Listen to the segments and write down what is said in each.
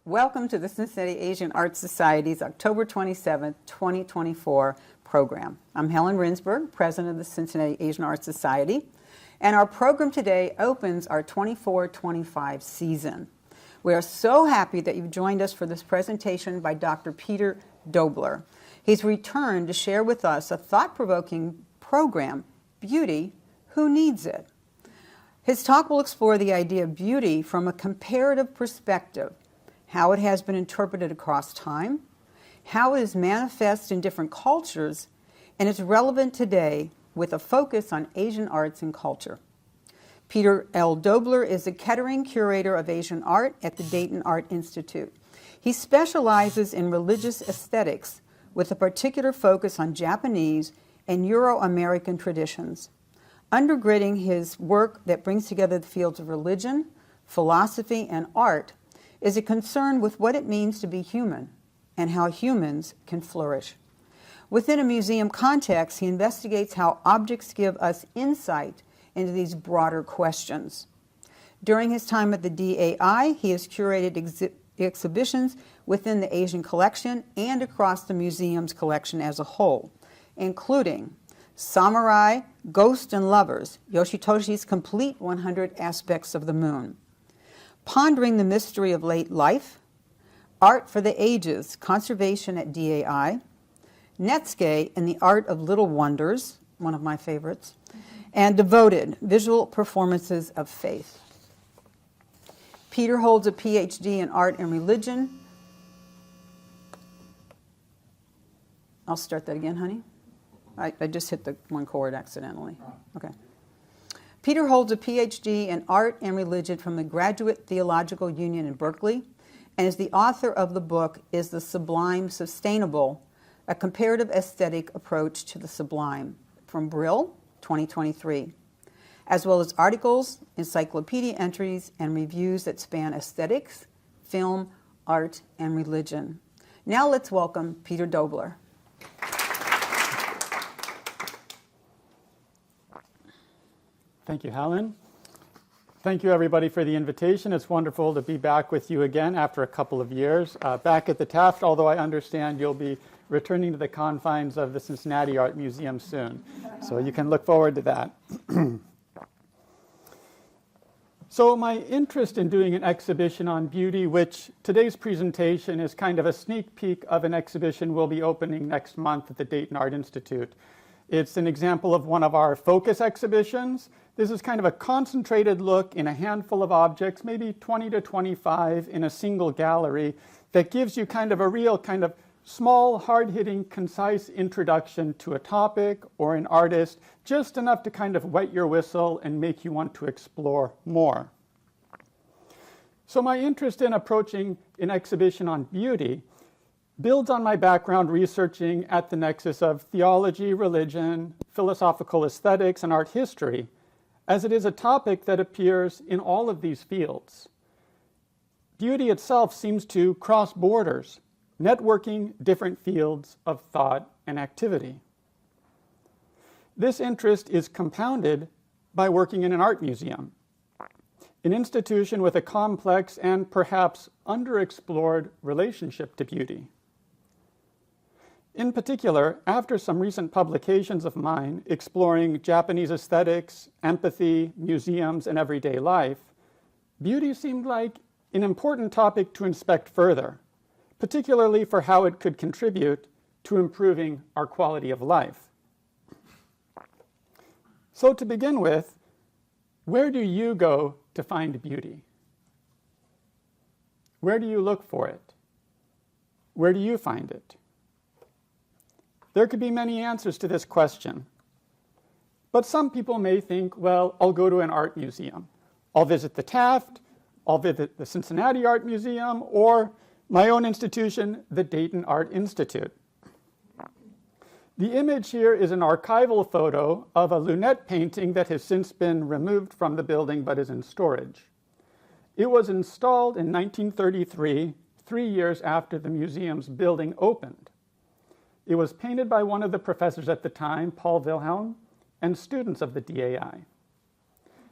Welcome to the Cincinnati Asian Art Society's October 27, 2024 program. I'm Helen Rinsberg, president of the Cincinnati Asian Art Society, and our program today opens our 24-25 season. We are so happy that you've joined us for this presentation by Dr. Peter Doebler. He's returned to share with us a thought-provoking program, Beauty, Who Needs It? His talk will explore the idea of beauty from a comparative perspective, how it has been interpreted across time, how it is manifest in different cultures, and is relevant today with a focus on Asian arts and culture. Peter L. Doebler is the Kettering Curator of Asian Art at the Dayton Art Institute. He specializes in religious aesthetics with a particular focus on Japanese and Euro-American traditions. Undergirding his work that brings together the fields of religion, philosophy, and art is a concern with what it means to be human and how humans can flourish. Within a museum context, he investigates how objects give us insight into these broader questions. During his time at the DAI, he has curated exhibitions within the Asian collection and across the museum's collection as a whole, including Samurai, Ghost and Lovers, Yoshitoshi's complete 100 Aspects of the Moon, Pondering the Mystery of Late Life, Art for the Ages, Conservation at DAI, Netsuke and the Art of Little Wonders, one of my favorites, and Devoted, Visual Performances of Faith. Peter holds a PhD in Art and Religion. I'll start that again, honey. I just hit the one chord accidentally. Okay. Peter holds a PhD in Art and Religion from the Graduate Theological Union in Berkeley and is the author of the book Is the Sublime Sustainable? A Comparative Aesthetic Approach to the Sublime from Brill, 2023, as well as articles, encyclopedia entries, and reviews that span aesthetics, film, art, and religion. Now let's welcome Peter Doebler. Thank you, Helen. Thank you, everybody, for the invitation. It's wonderful to be back with you again after a couple of years. Back at the Taft, although I understand you'll be returning to the confines of the Cincinnati Art Museum soon. So you can look forward to that. So my interest in doing an exhibition on beauty, which today's presentation is kind of a sneak peek of an exhibition we'll be opening next month at the Dayton Art Institute. It's an example of one of our focus exhibitions. This is kind of a concentrated look in a handful of objects, maybe 20 to 25 in a single gallery, that gives you kind of a real kind of small, hard-hitting, concise introduction to a topic or an artist, just enough to kind of wet your whistle and make you want to explore more. So my interest in approaching an exhibition on beauty builds on my background researching at the nexus of theology, religion, philosophical aesthetics, and art history, as it is a topic that appears in all of these fields. Beauty itself seems to cross borders, networking different fields of thought and activity. This interest is compounded by working in an art museum, an institution with a complex and perhaps underexplored relationship to beauty. In particular, after some recent publications of mine exploring Japanese aesthetics, empathy, museums, and everyday life, beauty seemed like an important topic to inspect further, particularly for how it could contribute to improving our quality of life. So to begin with, where do you go to find beauty? Where do you look for it? Where do you find it? There could be many answers to this question. But some people may think, well, I'll go to an art museum. I'll visit the Taft, I'll visit the Cincinnati Art Museum, or my own institution, the Dayton Art Institute. The image here is an archival photo of a lunette painting that has since been removed from the building but is in storage. It was installed in 1933, 3 years after the museum's building opened. It was painted by one of the professors at the time, Paul Wilhelm, and students of the DAI.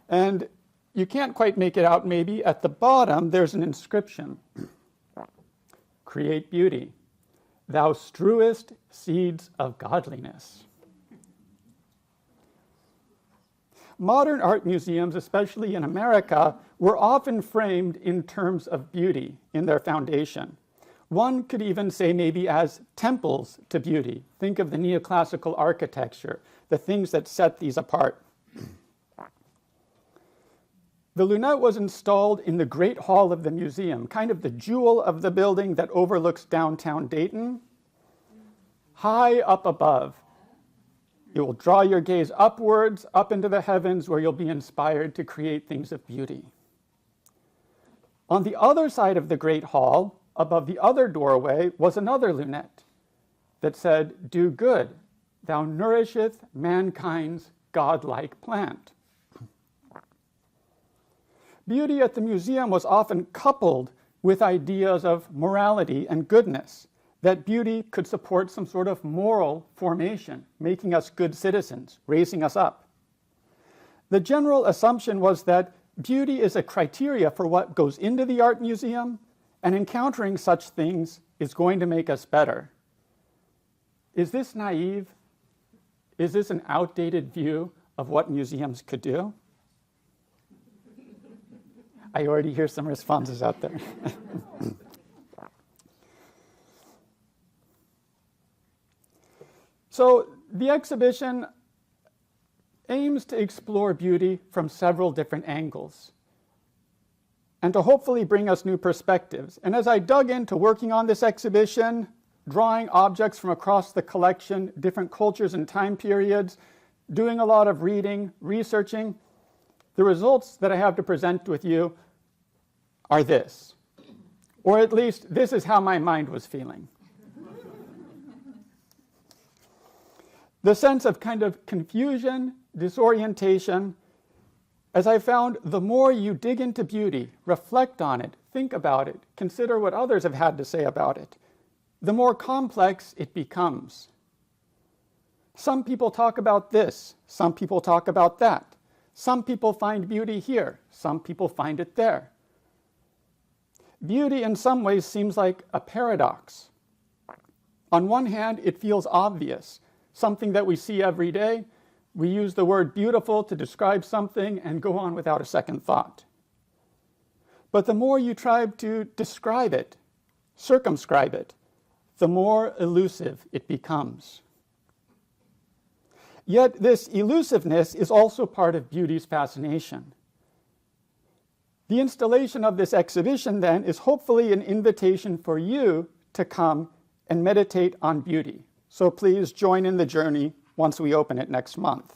And you can't quite make it out maybe. At the bottom, there's an inscription. create beauty. Thou strewest seeds of godliness. Modern art museums, especially in America, were often framed in terms of beauty in their foundation. One could even say maybe as temples to beauty. Think of the neoclassical architecture, the things that set these apart. The lunette was installed in the Great Hall of the museum, kind of the jewel of the building that overlooks downtown Dayton. High up above, it will draw your gaze upwards, up into the heavens, where you'll be inspired to create things of beauty. On the other side of the Great Hall, above the other doorway, was another lunette that said, "Do good, thou nourisheth mankind's godlike plant." Beauty at the museum was often coupled with ideas of morality and goodness, that beauty could support some sort of moral formation, making us good citizens, raising us up. The general assumption was that beauty is a criteria for what goes into the art museum, and encountering such things is going to make us better. Is this naive? Is this an outdated view of what museums could do? I already hear some responses out there. So the exhibition aims to explore beauty from several different angles and to hopefully bring us new perspectives. And as I dug into working on this exhibition, drawing objects from across the collection, different cultures and time periods, doing a lot of reading, researching, the results that I have to present with you are this, or at least this is how my mind was feeling. The sense of kind of confusion, disorientation, as I found the more you dig into beauty, reflect on it, think about it, consider what others have had to say about it, the more complex it becomes. Some people talk about this, some people talk about that. Some people find beauty here, some people find it there. Beauty in some ways seems like a paradox. On one hand, it feels obvious, something that we see every day. We use the word beautiful to describe something and go on without a second thought. But the more you try to describe it, circumscribe it, the more elusive it becomes. Yet this elusiveness is also part of beauty's fascination. The installation of this exhibition, then, is hopefully an invitation for you to come and meditate on beauty. So please join in the journey once we open it next month.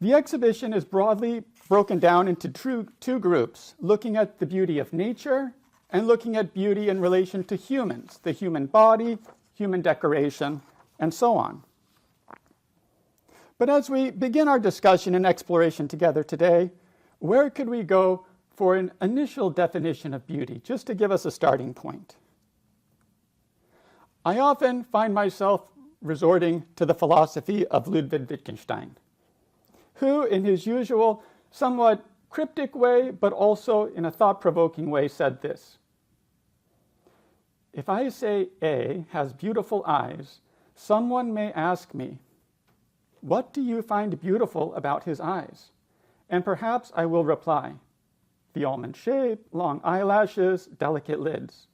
The exhibition is broadly broken down into two groups, looking at the beauty of nature and looking at beauty in relation to humans, the human body, human decoration, and so on. But as we begin our discussion and exploration together today, where could we go for an initial definition of beauty, just to give us a starting point? I often find myself resorting to the philosophy of Ludwig Wittgenstein, who, in his usual, somewhat cryptic way, but also in a thought-provoking way, said this: "If I say A has beautiful eyes, someone may ask me, what do you find beautiful about his eyes? And perhaps I will reply, the almond shape, long eyelashes, delicate lids.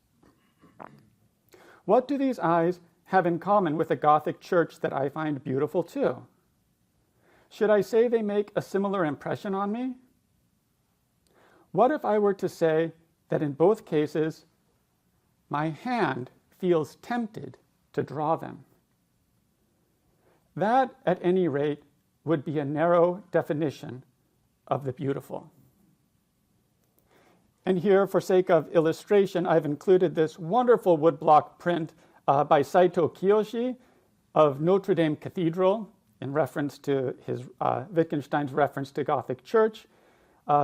What do these eyes have in common with a Gothic church that I find beautiful too? Should I say they make a similar impression on me? What if I were to say that in both cases, my hand feels tempted to draw them? That, at any rate, would be a narrow definition of the beautiful." And here, for sake of illustration, I've included this wonderful woodblock print by Saito Kiyoshi of Notre Dame Cathedral, in reference to his Wittgenstein's reference to Gothic church.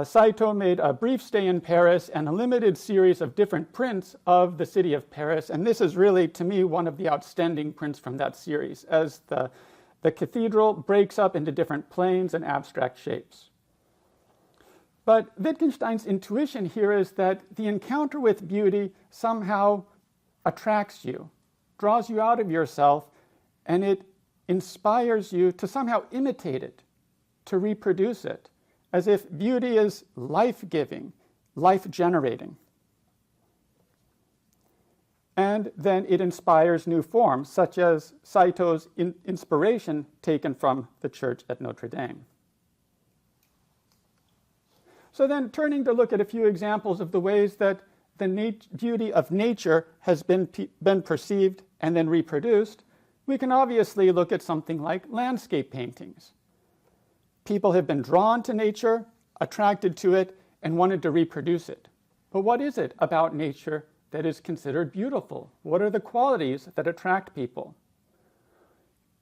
Saito made a brief stay in Paris and a limited series of different prints of the city of Paris, and this is really, to me, one of the outstanding prints from that series, as the cathedral breaks up into different planes and abstract shapes. But Wittgenstein's intuition here is that the encounter with beauty somehow attracts you, draws you out of yourself, and it inspires you to somehow imitate it, to reproduce it, as if beauty is life-giving, life-generating. And then it inspires new forms, such as Saito's inspiration taken from the church at Notre Dame. So then, turning to look at a few examples of the ways that the beauty of nature has been perceived and then reproduced, we can obviously look at something like landscape paintings. People have been drawn to nature, attracted to it, and wanted to reproduce it. But what is it about nature that is considered beautiful? What are the qualities that attract people?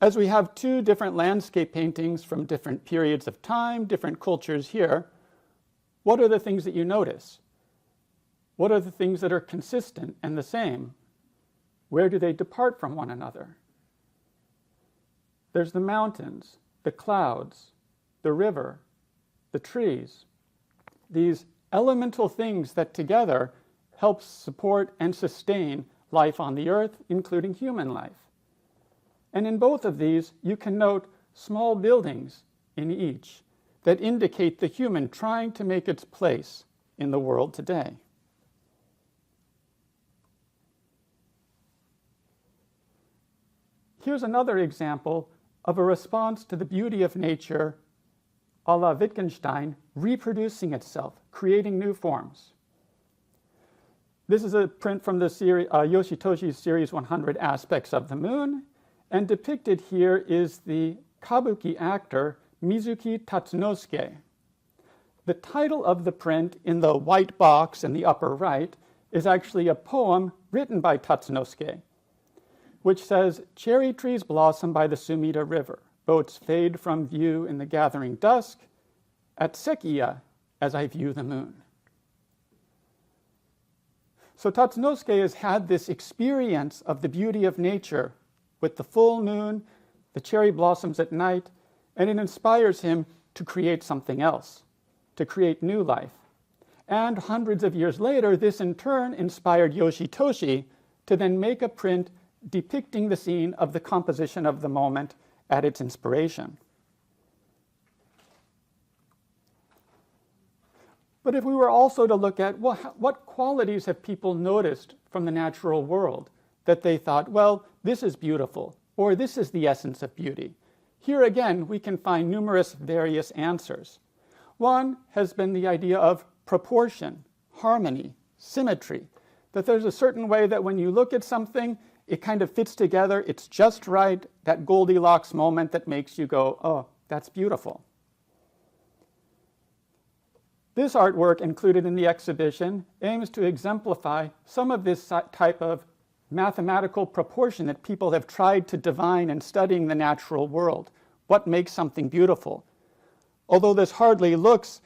As we have two different landscape paintings from different periods of time, different cultures here, what are the things that you notice? What are the things that are consistent and the same? Where do they depart from one another? There's the mountains, the clouds, the river, the trees. These elemental things that together help support and sustain life on the earth, including human life. And in both of these, you can note small buildings in each that indicate the human trying to make its place in the world today. Here's another example of a response to the beauty of nature, a la Wittgenstein, reproducing itself, creating new forms. This is a print from the series, Yoshitoshi's series 100 Aspects of the Moon, and depicted here is the kabuki actor Mizuki Tatsunosuke. The title of the print in the white box in the upper right is actually a poem written by Tatsunosuke, which says, "Cherry trees blossom by the Sumida River. Boats fade from view in the gathering dusk. At Sekiya, as I view the moon." So Tatsunosuke has had this experience of the beauty of nature with the full moon, the cherry blossoms at night, and it inspires him to create something else, to create new life. And hundreds of years later, this in turn inspired Yoshitoshi to then make a print depicting the scene of the composition of the moment at its inspiration. But if we were also to look at, well, what qualities have people noticed from the natural world that they thought, well, this is beautiful, or this is the essence of beauty? Here again, we can find numerous various answers. One has been the idea of proportion, harmony, symmetry, that there's a certain way that when you look at something, it kind of fits together, it's just right, that Goldilocks moment that makes you go, oh, that's beautiful. This artwork included in the exhibition aims to exemplify some of this type of mathematical proportion that people have tried to divine in studying the natural world. What makes something beautiful? Although this hardly looks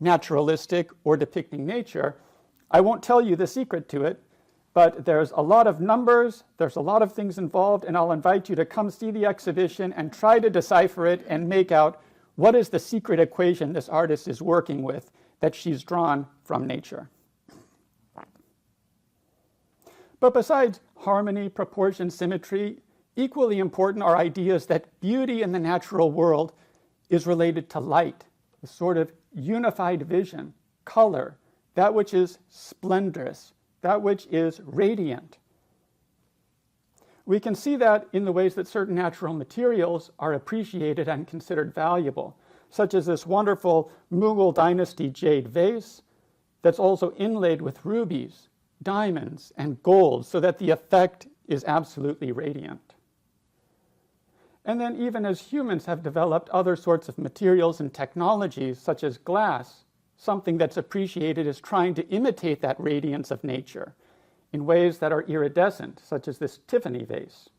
naturalistic or depicting nature, I won't tell you the secret to it, but there's a lot of numbers, there's a lot of things involved, and I'll invite you to come see the exhibition and try to decipher it and make out what is the secret equation this artist is working with that she's drawn from nature. But besides harmony, proportion, symmetry, equally important are ideas that beauty in the natural world is related to light, a sort of unified vision, color, that which is splendorous, that which is radiant. We can see that in the ways that certain natural materials are appreciated and considered valuable, such as this wonderful Mughal dynasty jade vase that's also inlaid with rubies, diamonds, and gold, so that the effect is absolutely radiant. And then even as humans have developed other sorts of materials and technologies, such as glass, something that's appreciated as trying to imitate that radiance of nature in ways that are iridescent, such as this Tiffany vase.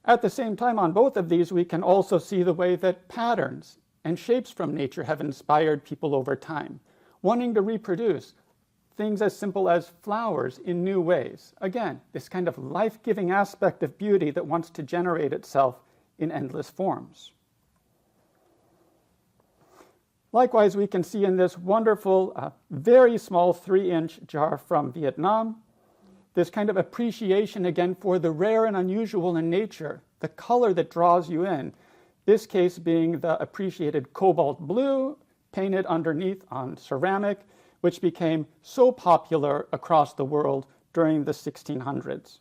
At the same time, on both of these, we can also see the way that patterns and shapes from nature have inspired people over time, wanting to reproduce things as simple as flowers in new ways. Again, this kind of life-giving aspect of beauty that wants to generate itself in endless forms. Likewise, we can see in this wonderful, very small 3-inch jar from Vietnam, this kind of appreciation again for the rare and unusual in nature, the color that draws you in. This case being the appreciated cobalt blue painted underneath on ceramic, which became so popular across the world during the 1600s.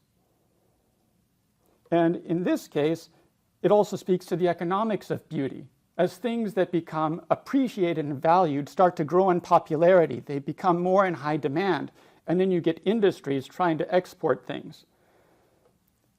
And in this case, it also speaks to the economics of beauty. As things that become appreciated and valued start to grow in popularity, they become more in high demand, and then you get industries trying to export things.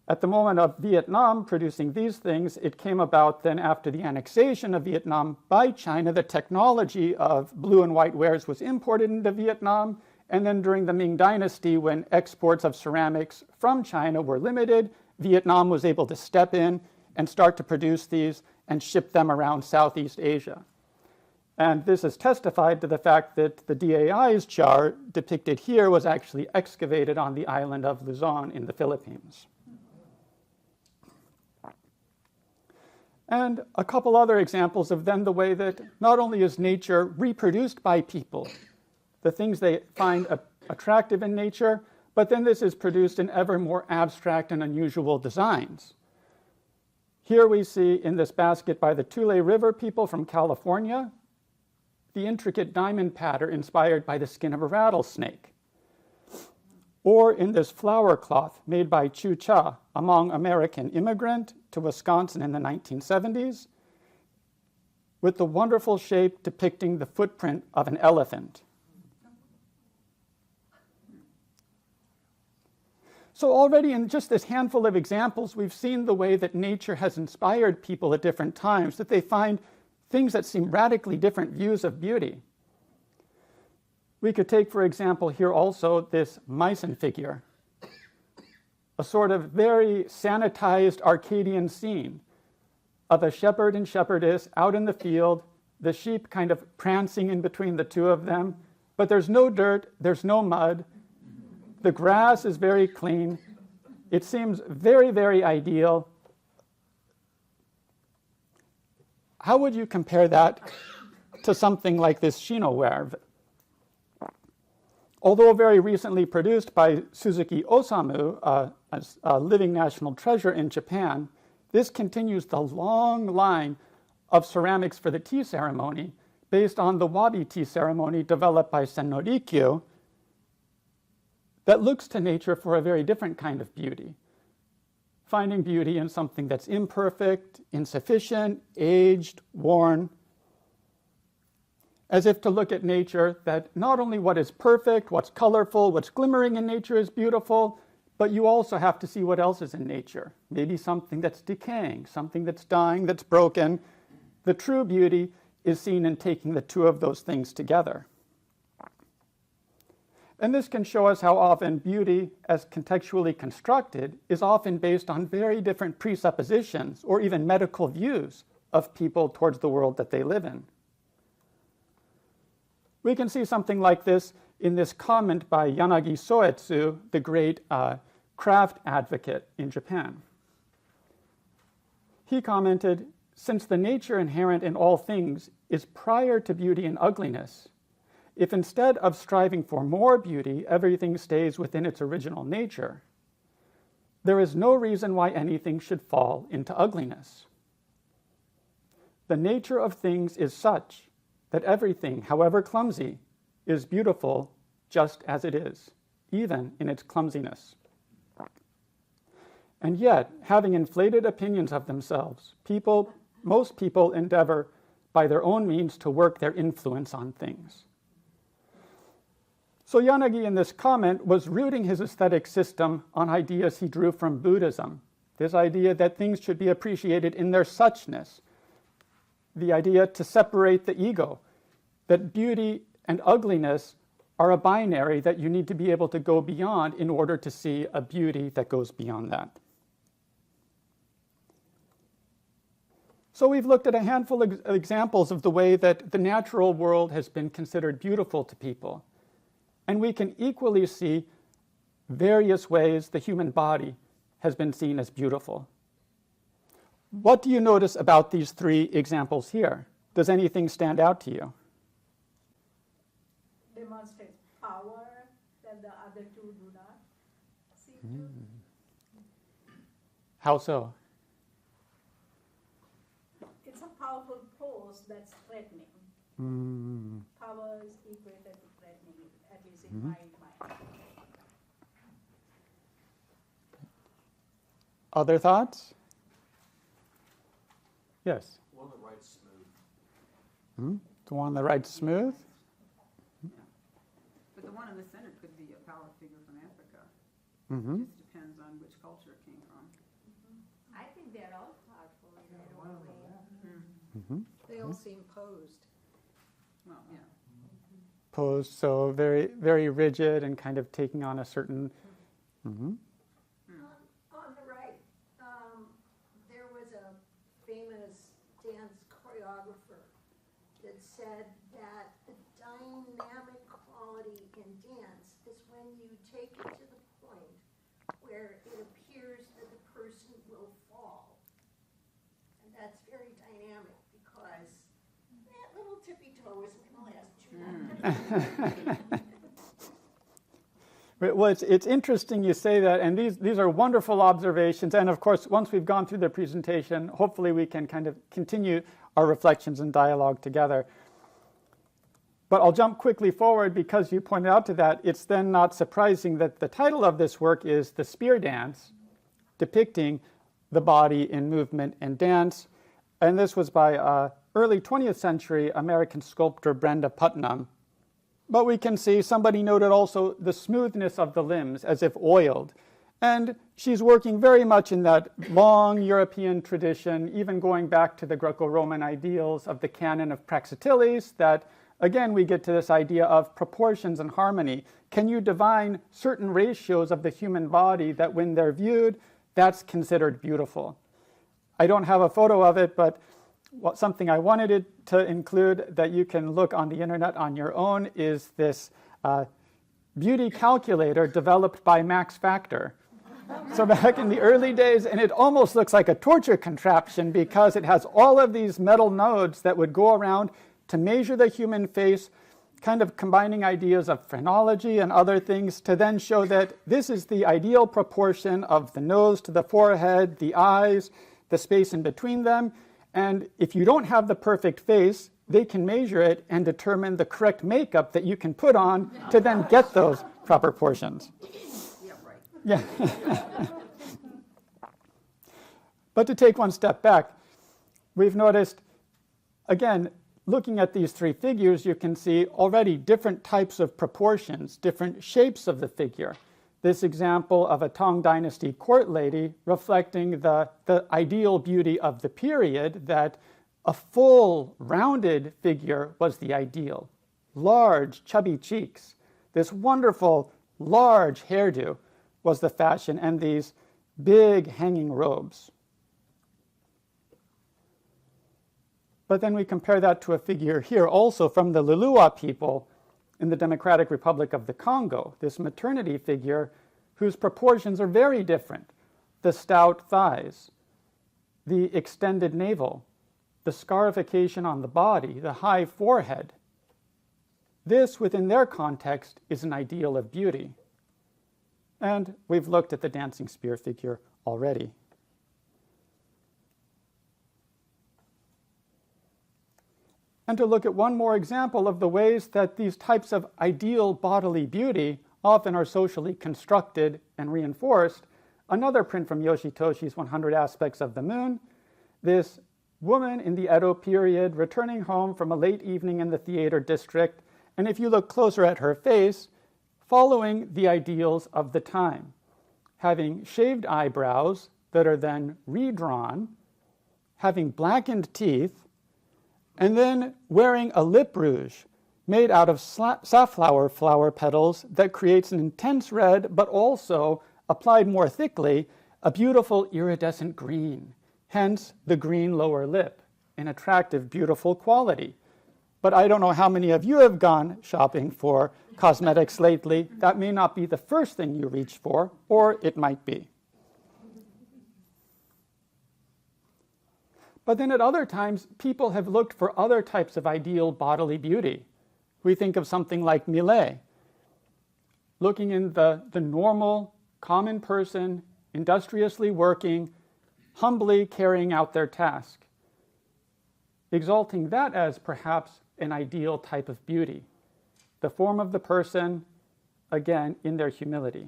At the moment of Vietnam producing these things, it came about then after the annexation of Vietnam by China. The technology of blue and white wares was imported into Vietnam, and then during the Ming Dynasty, when exports of ceramics from China were limited, Vietnam was able to step in and start to produce these and ship them around Southeast Asia. And this is testified to the fact that the DAI's jar depicted here was actually excavated on the island of Luzon in the Philippines. And a couple other examples of then the way that not only is nature reproduced by people, the things they find attractive in nature, but then this is produced in ever more abstract and unusual designs. Here we see in this basket by the Tule River people from California, the intricate diamond pattern inspired by the skin of a rattlesnake. Or in this flower cloth made by Chu Cha, a Hmong American immigrant to Wisconsin in the 1970s, with the wonderful shape depicting the footprint of an elephant. So already in just this handful of examples, we've seen the way that nature has inspired people at different times, that they find things that seem radically different views of beauty. We could take, for example, here also this Meissen figure, a sort of very sanitized Arcadian scene of a shepherd and shepherdess out in the field, the sheep kind of prancing in between the two of them, but there's no dirt, there's no mud. The grass is very clean. It seems very, very ideal. How would you compare that to something like this Shinoware? Although very recently produced by Suzuki Osamu, a living national treasure in Japan, this continues the long line of ceramics for the tea ceremony based on the wabi tea ceremony developed by Senno Rikyu, that looks to nature for a very different kind of beauty, finding beauty in something that's imperfect, insufficient, aged, worn, as if to look at nature that not only what is perfect, what's colorful, what's glimmering in nature is beautiful, but you also have to see what else is in nature. Maybe something that's decaying, something that's dying, that's broken. The true beauty is seen in taking the two of those things together. And this can show us how often beauty, as contextually constructed, is often based on very different presuppositions or even medical views of people towards the world that they live in. We can see something like this in this comment by Yanagi Soetsu, the great craft advocate in Japan. He commented, "Since the nature inherent in all things is prior to beauty and ugliness, if instead of striving for more beauty, everything stays within its original nature, there is no reason why anything should fall into ugliness. The nature of things is such that everything, however clumsy, is beautiful just as it is, even in its clumsiness. And yet, having inflated opinions of themselves, most people endeavor by their own means to work their influence on things." So Yanagi in this comment was rooting his aesthetic system on ideas he drew from Buddhism, this idea that things should be appreciated in their suchness, the idea to separate the ego, that beauty and ugliness are a binary that you need to be able to go beyond in order to see a beauty that goes beyond that. So we've looked at a handful of examples of the way that the natural world has been considered beautiful to people. And we can equally see various ways the human body has been seen as beautiful. What do you notice about these three examples here? Does anything stand out to you? demonstrates power that the other two do not seem to. How so? It's a powerful pose that's threatening. Power is equated to threatening, at least in my mind. Other thoughts? Yes. One on the right smooth. The one on the right smooth? But the one in the center could be a power figure from Africa. Mm-hmm. It just depends on which culture it came from. I think they're all powerful in their own way. They all seem posed. Well, yeah. Posed, so very, very rigid and kind of taking on a certain. On the right, there was a famous dance choreographer that said that the dynamic quality in dance is when you take it to the point where it appears that the person will fall. And that's very dynamic because that little tippy toe isn't going to last too long. Well, it's interesting you say that, and these are wonderful observations. And of course, once we've gone through the presentation, hopefully we can kind of continue our reflections and dialogue together. But I'll jump quickly forward because you pointed out to that. It's then not surprising that the title of this work is The Spear Dance, depicting the body in movement and dance. And this was by early 20th century American sculptor Brenda Putnam. But we can see somebody noted also the smoothness of the limbs as if oiled. And she's working very much in that long European tradition, even going back to the Greco-Roman ideals of the canon of Praxiteles, that again we get to this idea of proportions and harmony. Can you divine certain ratios of the human body that when they're viewed, that's considered beautiful? I don't have a photo of it, but something I wanted it to include that you can look on the internet on your own is this beauty calculator developed by Max Factor. So back in the early days, and it almost looks like a torture contraption because it has all of these metal nodes that would go around to measure the human face, kind of combining ideas of phrenology and other things to then show that this is the ideal proportion of the nose to the forehead, the eyes, the space in between them. And if you don't have the perfect face, they can measure it and determine the correct makeup that you can put on to then get those proper portions. Yeah, right. Yeah. But to take one step back, we've noticed, again, looking at these three figures, you can see already different types of proportions, different shapes of the figure. This example of a Tang Dynasty court lady reflecting the ideal beauty of the period, that a full, rounded figure was the ideal. Large, chubby cheeks. This wonderful, large hairdo was the fashion, and these big hanging robes. But then we compare that to a figure here also from the Lulua people in the Democratic Republic of the Congo, this maternity figure whose proportions are very different. The stout thighs, the extended navel, the scarification on the body, the high forehead. This, within their context, is an ideal of beauty. And we've looked at the dancing spear figure already. And to look at one more example of the ways that these types of ideal bodily beauty often are socially constructed and reinforced, another print from Yoshitoshi's 100 Aspects of the Moon, this woman in the Edo period returning home from a late evening in the theater district, and if you look closer at her face, following the ideals of the time, having shaved eyebrows that are then redrawn, having blackened teeth, and then wearing a lip rouge made out of safflower flower petals that creates an intense red, but also, applied more thickly, a beautiful iridescent green, hence the green lower lip, an attractive, beautiful quality. But I don't know how many of you have gone shopping for cosmetics lately. That may not be the first thing you reach for, or it might be. But then at other times, people have looked for other types of ideal bodily beauty. We think of something like Millet, looking in the normal, common person, industriously working, humbly carrying out their task, exalting that as perhaps an ideal type of beauty, the form of the person, again, in their humility.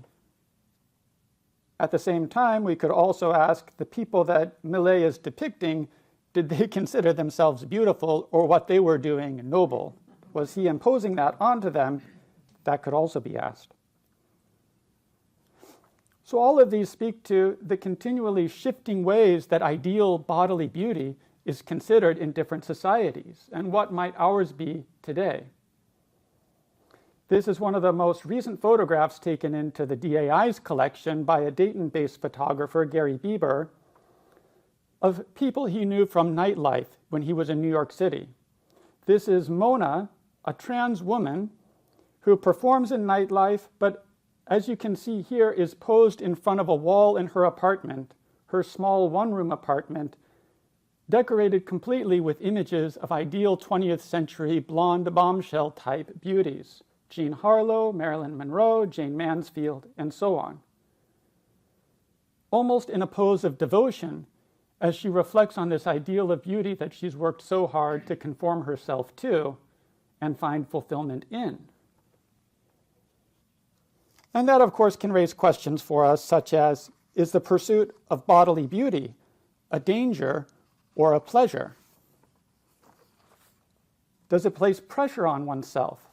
At the same time, we could also ask the people that Millet is depicting, did they consider themselves beautiful or what they were doing noble? Was he imposing that onto them? That could also be asked. So all of these speak to the continually shifting ways that ideal bodily beauty is considered in different societies, and what might ours be today. This is one of the most recent photographs taken into the DAI's collection by a Dayton-based photographer, Gary Bieber, of people he knew from nightlife when he was in New York City. This is Mona, a trans woman who performs in nightlife, but as you can see here, is posed in front of a wall in her apartment, her small one-room apartment, decorated completely with images of ideal 20th century blonde bombshell type beauties. Jean Harlow, Marilyn Monroe, Jane Mansfield, and so on. Almost in a pose of devotion, as she reflects on this ideal of beauty that she's worked so hard to conform herself to and find fulfillment in. And that, of course, can raise questions for us, such as, is the pursuit of bodily beauty a danger or a pleasure? Does it place pressure on oneself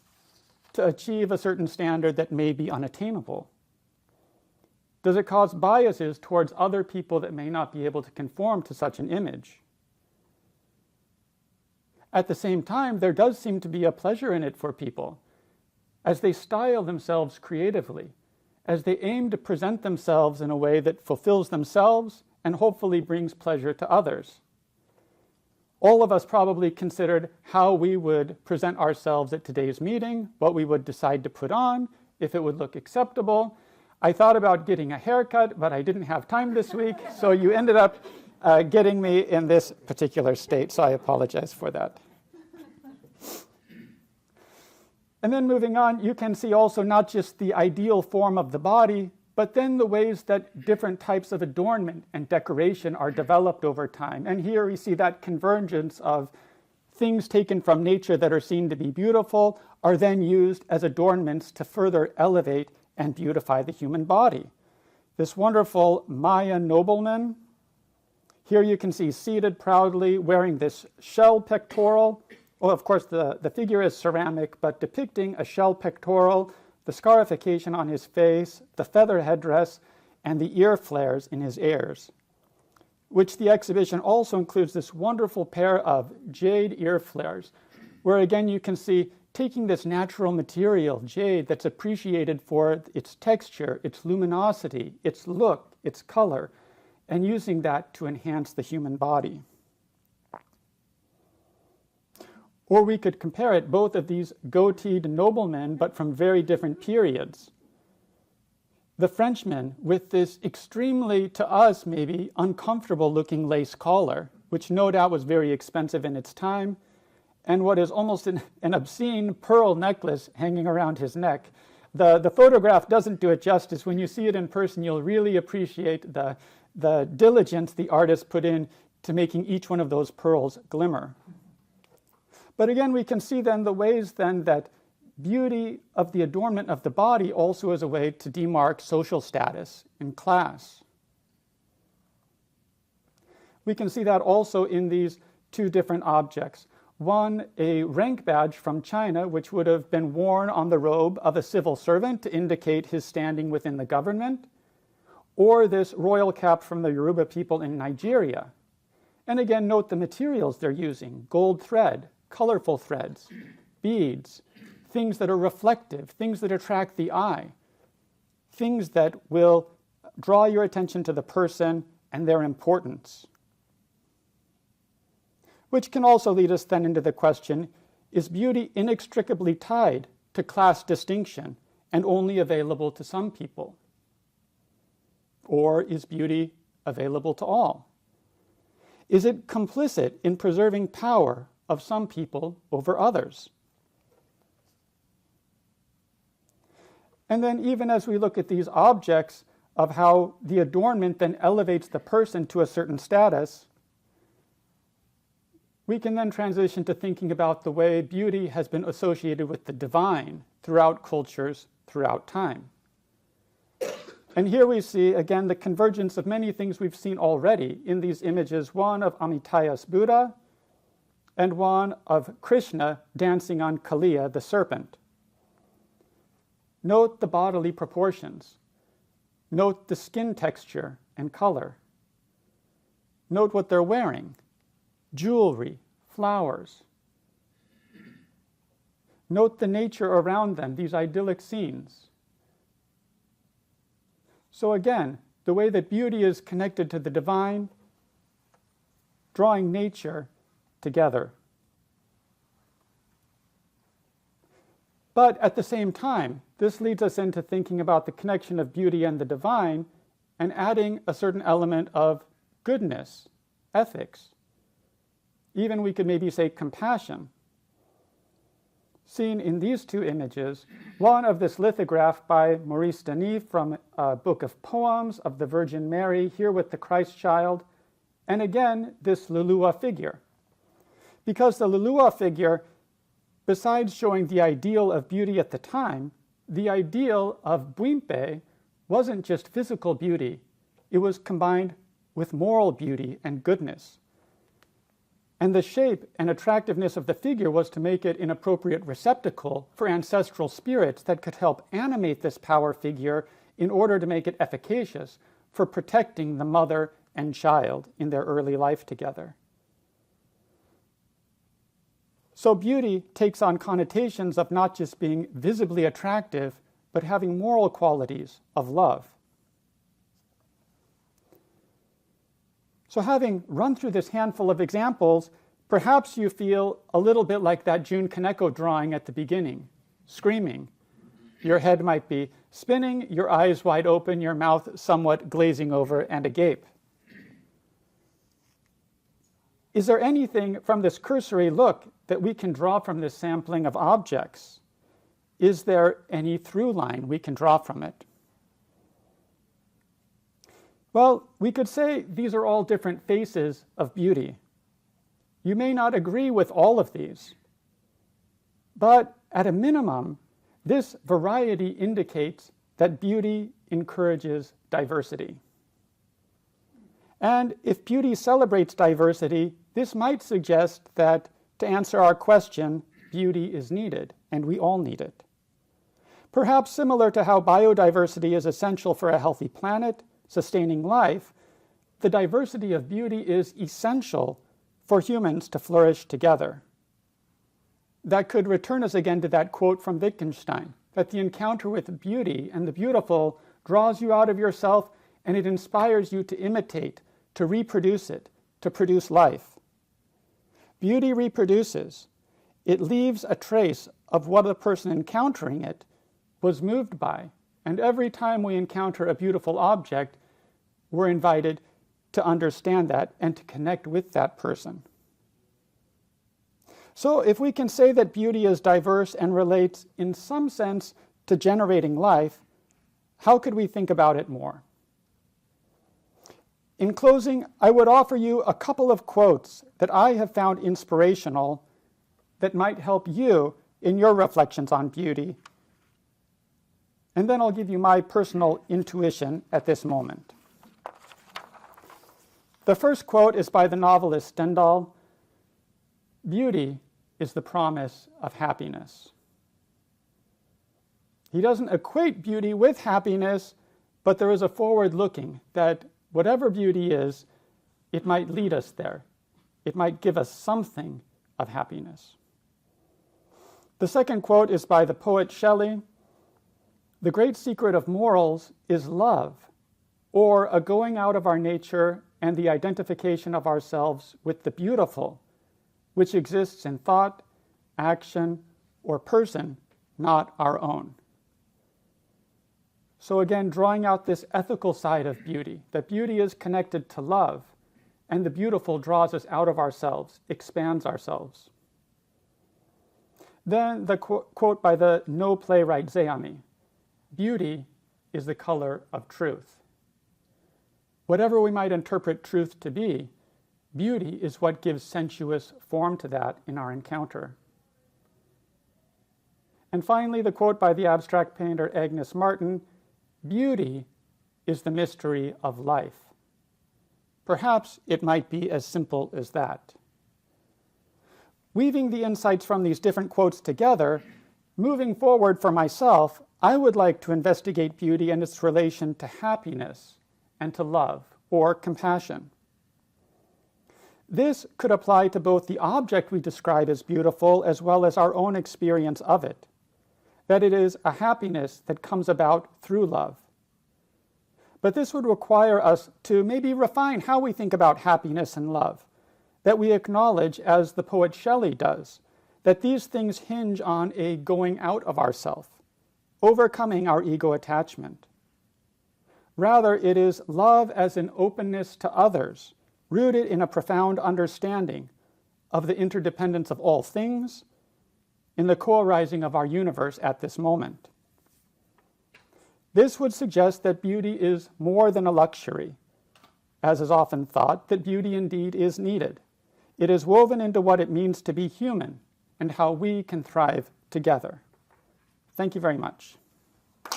to achieve a certain standard that may be unattainable? Does it cause biases towards other people that may not be able to conform to such an image? At the same time, there does seem to be a pleasure in it for people as they style themselves creatively, as they aim to present themselves in a way that fulfills themselves and hopefully brings pleasure to others. All of us probably considered how we would present ourselves at today's meeting, what we would decide to put on, if it would look acceptable. I thought about getting a haircut, but I didn't have time this week, so you ended up getting me in this particular state, so I apologize for that. And then moving on, you can see also not just the ideal form of the body, but then the ways that different types of adornment and decoration are developed over time. And here we see that convergence of things taken from nature that are seen to be beautiful are then used as adornments to further elevate and beautify the human body. This wonderful Maya nobleman, here you can see seated proudly wearing this shell pectoral. Well, of course, the figure is ceramic, but depicting a shell pectoral, the scarification on his face, the feather headdress, and the ear flares in his ears, which the exhibition also includes this wonderful pair of jade ear flares, where again you can see taking this natural material, jade, that's appreciated for its texture, its luminosity, its look, its color, and using that to enhance the human body. Or we could compare it, both of these goateed noblemen, but from very different periods. The Frenchman with this extremely, to us maybe, uncomfortable looking lace collar, which no doubt was very expensive in its time, and what is almost an obscene pearl necklace hanging around his neck. The photograph doesn't do it justice. When you see it in person, you'll really appreciate the diligence the artist put in to making each one of those pearls glimmer. But again, we can see then the ways then that beauty of the adornment of the body also is a way to demark social status and class. We can see that also in these two different objects. One, a rank badge from China, which would have been worn on the robe of a civil servant to indicate his standing within the government, or this royal cap from the Yoruba people in Nigeria. And again, note the materials they're using: gold thread, colorful threads, beads, things that are reflective, things that attract the eye, things that will draw your attention to the person and their importance. Which can also lead us then into the question, is beauty inextricably tied to class distinction and only available to some people? Or is beauty available to all? Is it complicit in preserving power of some people over others? And then even as we look at these objects of how the adornment then elevates the person to a certain status, we can then transition to thinking about the way beauty has been associated with the divine throughout cultures, throughout time. And here we see, again, the convergence of many things we've seen already in these images, one of Amitaia's Buddha and one of Krishna dancing on Kaliya, the serpent. Note the bodily proportions. Note the skin texture and color. Note what they're wearing. Jewelry, flowers. Note the nature around them, these idyllic scenes. So again, the way that beauty is connected to the divine, drawing nature together. But at the same time, this leads us into thinking about the connection of beauty and the divine and adding a certain element of goodness, ethics. Even we could maybe say compassion. Seen in these two images, one of this lithograph by Maurice Denis from a book of poems of the Virgin Mary, here with the Christ child, and again, this Lulua figure. Because the Lulua figure, besides showing the ideal of beauty at the time, the ideal of Buimpe wasn't just physical beauty. It was combined with moral beauty and goodness. And the shape and attractiveness of the figure was to make it an appropriate receptacle for ancestral spirits that could help animate this power figure in order to make it efficacious for protecting the mother and child in their early life together. So beauty takes on connotations of not just being visibly attractive, but having moral qualities of love. So having run through this handful of examples, perhaps you feel a little bit like that Jun Kaneko drawing at the beginning, screaming. Your head might be spinning, your eyes wide open, your mouth somewhat glazing over and agape. Is there anything from this cursory look that we can draw from this sampling of objects? Is there any through line we can draw from it? Well, we could say these are all different faces of beauty. You may not agree with all of these, but at a minimum, this variety indicates that beauty encourages diversity. And if beauty celebrates diversity, this might suggest that to answer our question, beauty is needed, and we all need it. Perhaps similar to how biodiversity is essential for a healthy planet, sustaining life, the diversity of beauty is essential for humans to flourish together. That could return us again to that quote from Wittgenstein, that the encounter with beauty and the beautiful draws you out of yourself and it inspires you to imitate, to reproduce it, to produce life. Beauty reproduces. It leaves a trace of what the person encountering it was moved by. And every time we encounter a beautiful object, we're invited to understand that and to connect with that person. So if we can say that beauty is diverse and relates in some sense to generating life, how could we think about it more? In closing, I would offer you a couple of quotes that I have found inspirational that might help you in your reflections on beauty. And then I'll give you my personal intuition at this moment. The first quote is by the novelist Stendhal. Beauty is the promise of happiness. He doesn't equate beauty with happiness, but there is a forward-looking that whatever beauty is, it might lead us there. It might give us something of happiness. The second quote is by the poet Shelley. The great secret of morals is love, or a going out of our nature and the identification of ourselves with the beautiful, which exists in thought, action, or person, not our own. So again, drawing out this ethical side of beauty, that beauty is connected to love, and the beautiful draws us out of ourselves, expands ourselves. Then the quote by the No playwright Zeami. beauty is the color of truth. Whatever we might interpret truth to be, beauty is what gives sensuous form to that in our encounter. And finally, the quote by the abstract painter Agnes Martin, "Beauty is the mystery of life." Perhaps it might be as simple as that. Weaving the insights from these different quotes together, moving forward for myself, I would like to investigate beauty and its relation to happiness and to love or compassion. This could apply to both the object we describe as beautiful as well as our own experience of it, that it is a happiness that comes about through love. But this would require us to maybe refine how we think about happiness and love, that we acknowledge, as the poet Shelley does, that these things hinge on a going out of ourself, overcoming our ego attachment. Rather, it is love as an openness to others, rooted in a profound understanding of the interdependence of all things, in the co-arising of our universe at this moment. This would suggest that beauty is more than a luxury, as is often thought, that beauty indeed is needed. It is woven into what it means to be human and how we can thrive together. Thank you very much. Okay,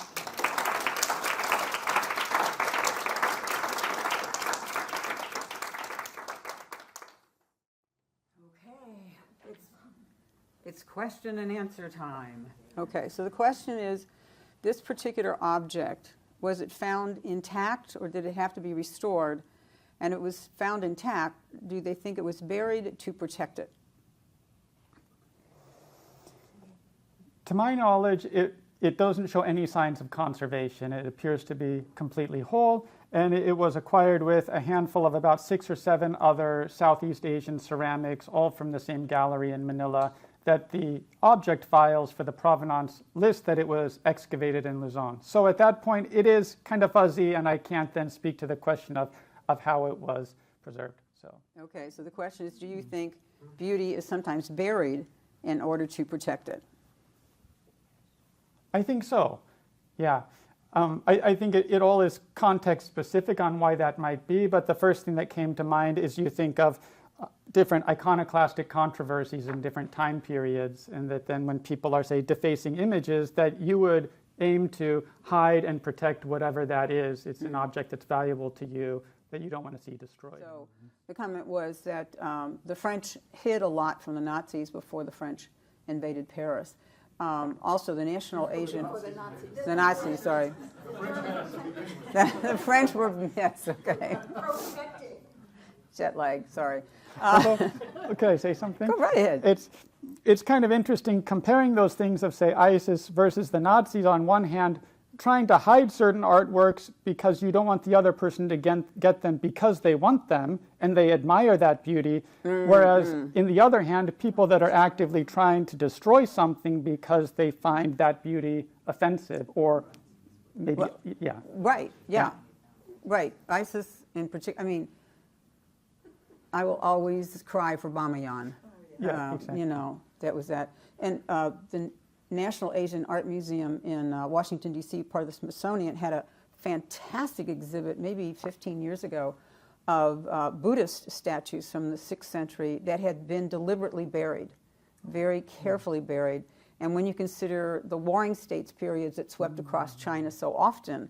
it's question and answer time. Okay, so the question is, this particular object, was it found intact or did it have to be restored? And it was found intact. Do they think it was buried to protect it? To my knowledge, it doesn't show any signs of conservation. It appears to be completely whole, and it was acquired with a handful of about 6 or 7 other Southeast Asian ceramics, all from the same gallery in Manila, that the object files for the provenance list that it was excavated in Luzon. So at that point, it is kind of fuzzy, and I can't then speak to the question of how it was preserved. So. Okay, so the question is, do you think beauty is sometimes buried in order to protect it? I think so, yeah. I think it all is context specific on why that might be, but the first thing that came to mind is you think of different iconoclastic controversies in different time periods, and that then when people are, say, defacing images, that you would aim to hide and protect whatever that is. It's an object that's valuable to you that you don't want to see destroyed. So the comment was that the French hid a lot from the Nazis before the French invaded Paris. Also, the National Asian... The Nazis, sorry. The French were... Yes, okay. Jet lag, sorry. Could I say something? Go right ahead. It's kind of interesting comparing those things of, say, ISIS versus the Nazis on one hand, trying to hide certain artworks because you don't want the other person to get them because they want them and they admire that beauty, whereas in the other hand, people that are actively trying to destroy something because they find that beauty offensive or maybe, yeah. Right, yeah. Right. ISIS in particular, I mean, I will always cry for Bamiyan. Yeah, exactly. You know, that was that. And the National Asian Art Museum in Washington, D.C., part of the Smithsonian, had a fantastic exhibit maybe 15 years ago of Buddhist statues from the 6th century that had been deliberately buried, very carefully buried. And when you consider the warring states periods that swept across China so often,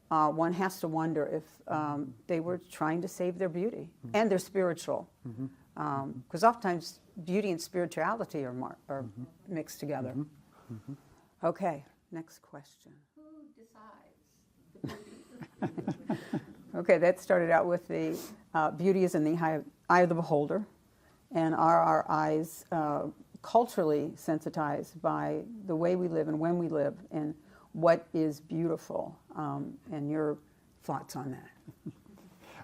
one has to wonder if they were trying to save their beauty and their spiritual. Because oftentimes beauty and spirituality are mixed together. Okay, next question. Who decides? Okay, that started out with the beauty is in the eye of the beholder, and are our eyes culturally sensitized by the way we live and when we live and what is beautiful, and your thoughts on that?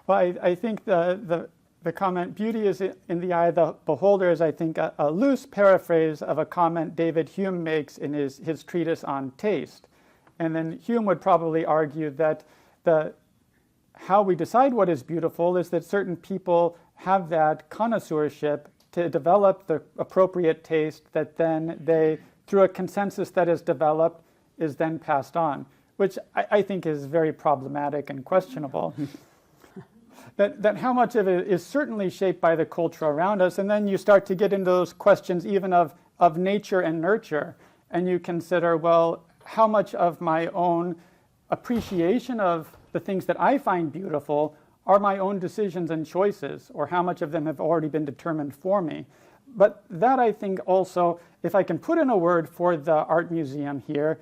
Well, I think the comment, beauty is in the eye of the beholder, is, I think, a loose paraphrase of a comment David Hume makes in his treatise on taste. And then Hume would probably argue that how we decide what is beautiful is that certain people have that connoisseurship to develop the appropriate taste that then they, through a consensus that is developed, is then passed on. which I think is very problematic and questionable. that how much of it is certainly shaped by the culture around us, and then you start to get into those questions even of nature and nurture, and you consider, well, how much of my own appreciation of the things that I find beautiful are my own decisions and choices, or how much of them have already been determined for me. But that, I think, also, if I can put in a word for the art museum here,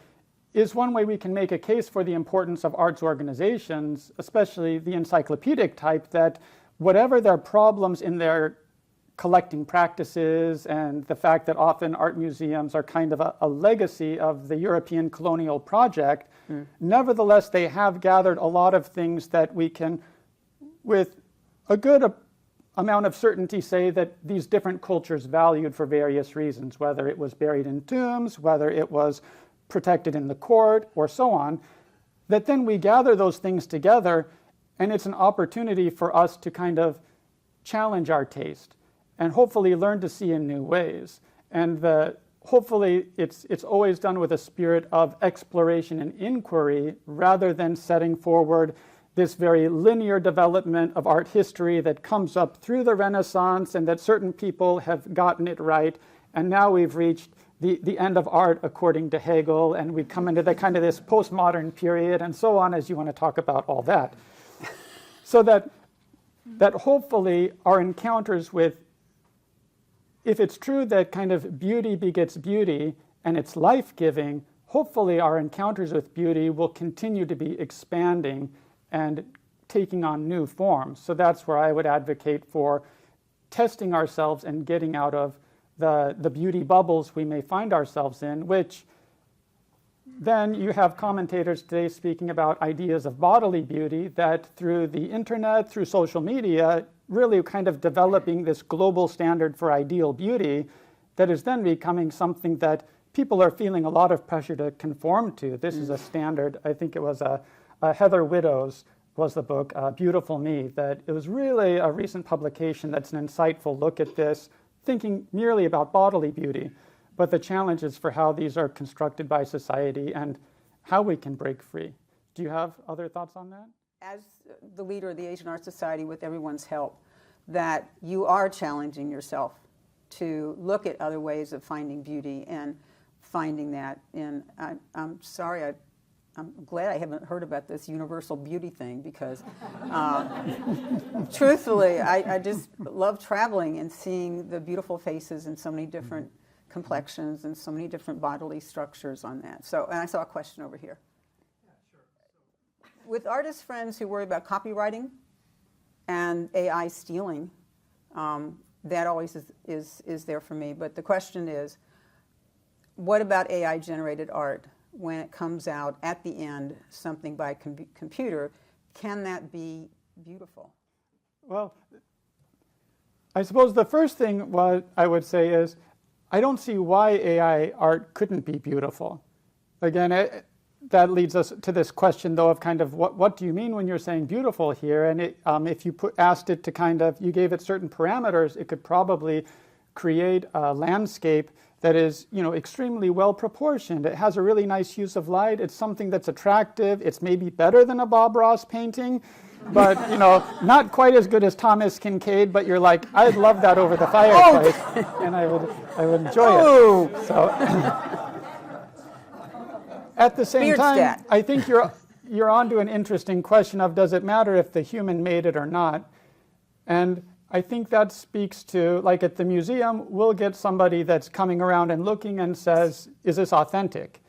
is one way we can make a case for the importance of arts organizations, especially the encyclopedic type, that whatever their problems in their collecting practices and the fact that often art museums are kind of a legacy of the European colonial project, nevertheless, they have gathered a lot of things that we can, with a good amount of certainty, say that these different cultures valued for various reasons, whether it was buried in tombs, whether it was protected in the court, or so on, that then we gather those things together, and it's an opportunity for us to kind of challenge our taste and hopefully learn to see in new ways. And hopefully it's always done with a spirit of exploration and inquiry rather than setting forward this very linear development of art history that comes up through the Renaissance and that certain people have gotten it right, and now we've reached the end of art according to Hegel, and we come into the kind of this postmodern period and so on, as you want to talk about all that. So that hopefully our encounters with, if it's true that kind of beauty begets beauty and it's life-giving, hopefully our encounters with beauty will continue to be expanding and taking on new forms. So that's where I would advocate for testing ourselves and getting out of the beauty bubbles we may find ourselves in, which then you have commentators today speaking about ideas of bodily beauty that through the internet, through social media, really kind of developing this global standard for ideal beauty that is then becoming something that people are feeling a lot of pressure to conform to. This is a standard. I think it was Heather Widdows was the book, Beautiful Me, that it was really a recent publication that's an insightful look at this, thinking merely about bodily beauty, but the challenges for how these are constructed by society and how we can break free. Do you have other thoughts on that? As the leader of the Asian Art Society, with everyone's help, that you are challenging yourself to look at other ways of finding beauty and finding that. And I'm sorry, I'm glad I haven't heard about this universal beauty thing, because truthfully, I just love traveling and seeing the beautiful faces in so many different complexions and so many different bodily structures on that. So, and I saw a question over here. Yeah, sure. With artist friends who worry about copywriting and AI stealing, that always is there for me. But the question is, what about AI-generated art? When it comes out at the end, something by computer, can that be beautiful? Well, I suppose the first thing what I would say is, I don't see why AI art couldn't be beautiful. Again, that leads us to this question, though, of kind of what do you mean when you're saying beautiful here? And if you asked it to kind of, you gave it certain parameters, it could probably create a landscape that is, extremely well proportioned. It has a really nice use of light. It's something that's attractive. It's maybe better than a Bob Ross painting, but not quite as good as Thomas Kincaid. But you're like, I'd love that over the fireplace, and I would enjoy it. So, at the same time, I think you're onto an interesting question of, does it matter if the human made it or not? And I think that speaks to, like at the museum, we'll get somebody that's coming around and looking and says, is this authentic?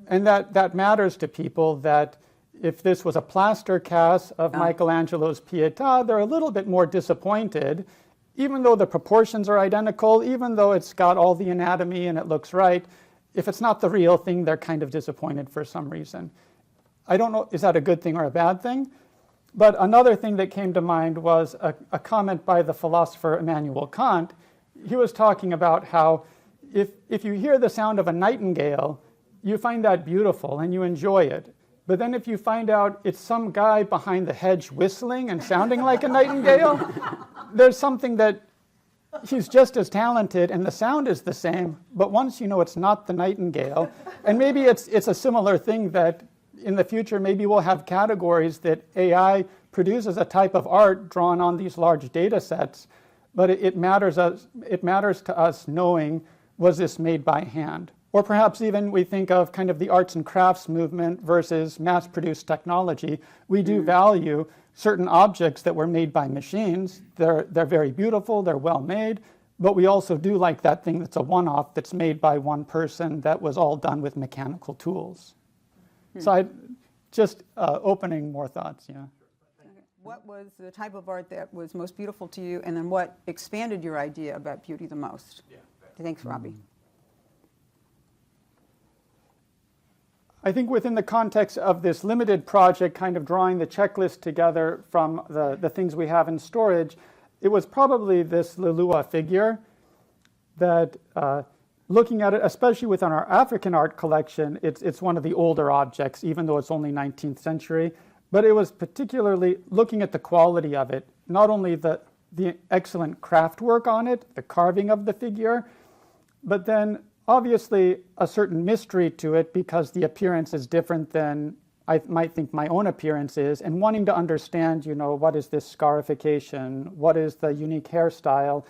And that matters to people, that if this was a plaster cast of Michelangelo's Pietà, they're a little bit more disappointed, even though the proportions are identical, even though it's got all the anatomy and it looks right. If it's not the real thing, they're kind of disappointed for some reason. I don't know, is that a good thing or a bad thing? But another thing that came to mind was a comment by the philosopher Immanuel Kant. He was talking about how if you hear the sound of a nightingale, you find that beautiful and you enjoy it. But then if you find out it's some guy behind the hedge whistling and sounding like a nightingale, there's something that he's just as talented and the sound is the same, but once you know it's not the nightingale, and maybe it's a similar thing that in the future, maybe we'll have categories that AI produces a type of art drawn on these large data sets, but it matters to us knowing, was this made by hand? Or perhaps even we think of kind of the arts and crafts movement versus mass-produced technology. We do value certain objects that were made by machines. They're very beautiful, they're well made, but we also do like that thing that's a one-off that's made by one person that was all done with mechanical tools. So I just opening more thoughts, yeah. What was the type of art that was most beautiful to you, and then what expanded your idea about beauty the most? Yeah. Thanks, Robbie. I think within the context of this limited project, kind of drawing the checklist together from the things we have in storage, it was probably this Lelua figure that, looking at it, especially within our African art collection, it's one of the older objects, even though it's only 19th century. But it was particularly looking at the quality of it, not only the excellent craft work on it, the carving of the figure, but then obviously a certain mystery to it because the appearance is different than I might think my own appearance is, and wanting to understand, what is this scarification, what is the unique hairstyle,